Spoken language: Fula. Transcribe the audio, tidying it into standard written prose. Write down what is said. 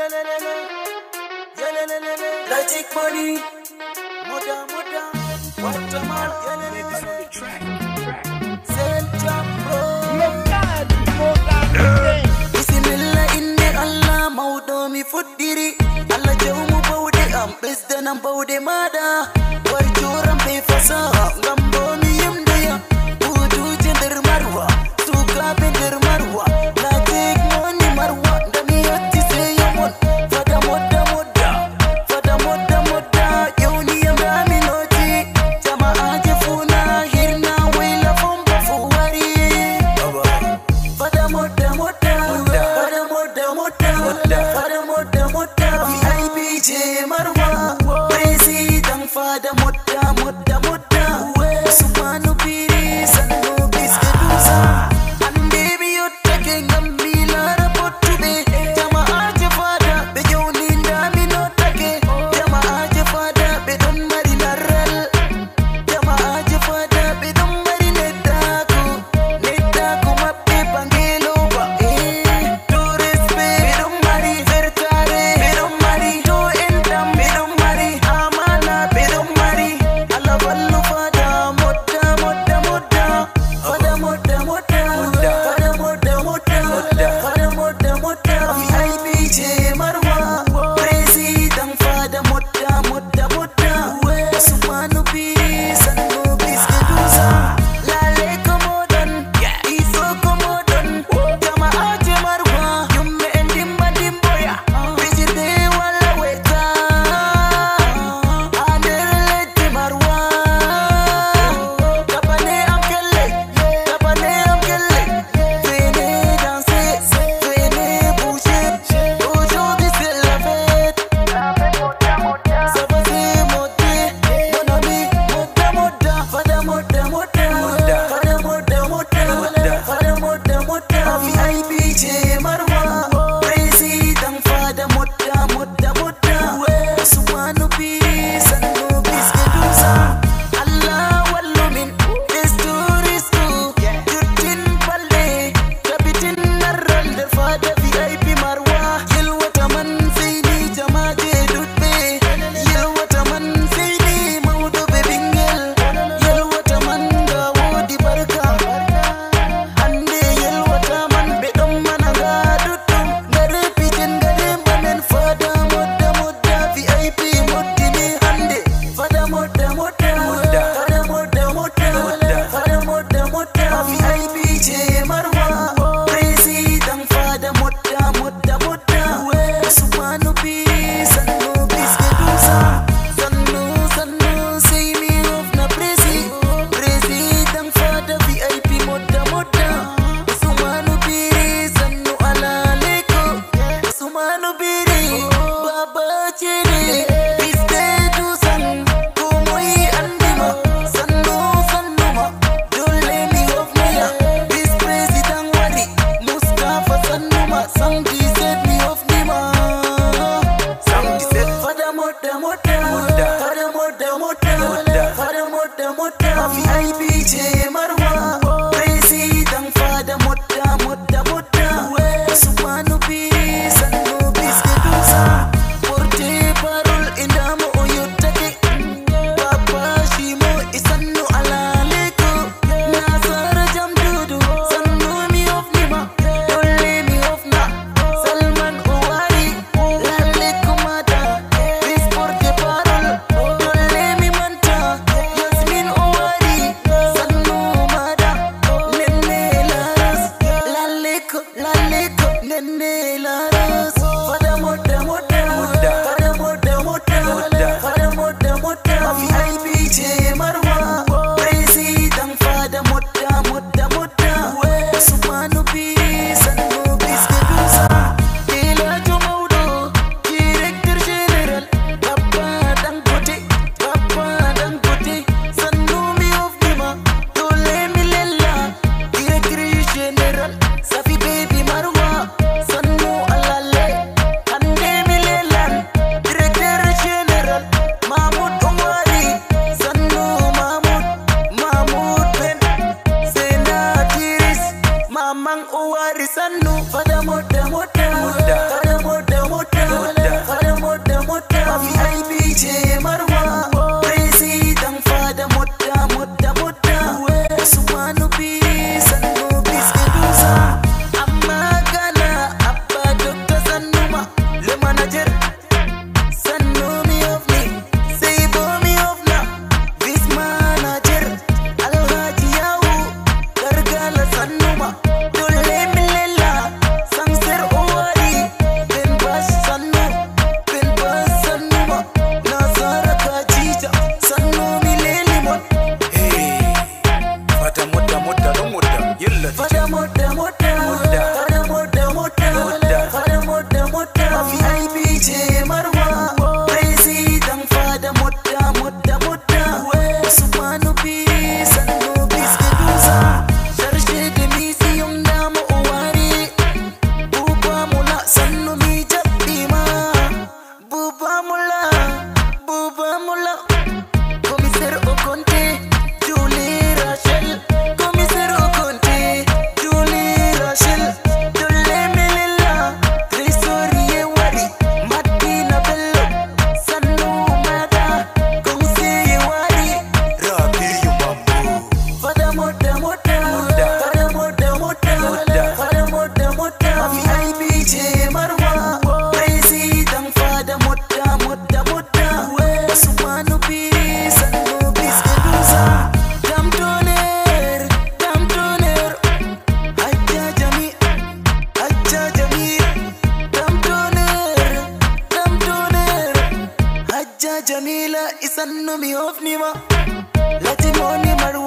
Logic money, moda, what the man, sell jump Bismillah inna Allah maudomi fuddiri Allah jawmu baude am besdanam baude mada war joram be fasaha gambo mi yimdaya udu jender marwa suka bender marwa la tek moni marwa dami yatti se yamon fada modda yawni yamami noti jamaa jefuna hirna wayla fomba fuwari fada modda VIPJ marwa president fada modda Usmanu Piri sanno biskedusa ande bi yotta ke ngambi lara potube jamaa je fada be jawni ndami notake jamaa je fada be don mari narral jamaa je fada be don mari nettaku mabbe bangelo ba to respect be don mari vertare be don mari to endam be VIP ce Marwa, President Fada Mutta Mutta Mutta, Usmanu Piri Sannu Biskedusa, Sharshe de Misium Damu Owari, Buba Mula Sannu Mi Jabima, Buba Mula, Commissaire Okonte, Julie Rachel, Commissaire Okonte, Julie Rachel, Dole Melilla, Tresorier Wari, Martina Bello, Sannu Mada, Conseiller Wari, Rabi Yumambo, Fada Mutta Mutta, Fada Mutta Mutta, Fada Mutta Mutta, VIP ce Marwa, President Fada Mutta Mutta Mutta, Usmanu Piri Sannu Biskedusa, Dam Toner, Hajja Jamil, Dam Toner, Hajja Jamila, Isannu mi ofnima, Latimoni Marwa.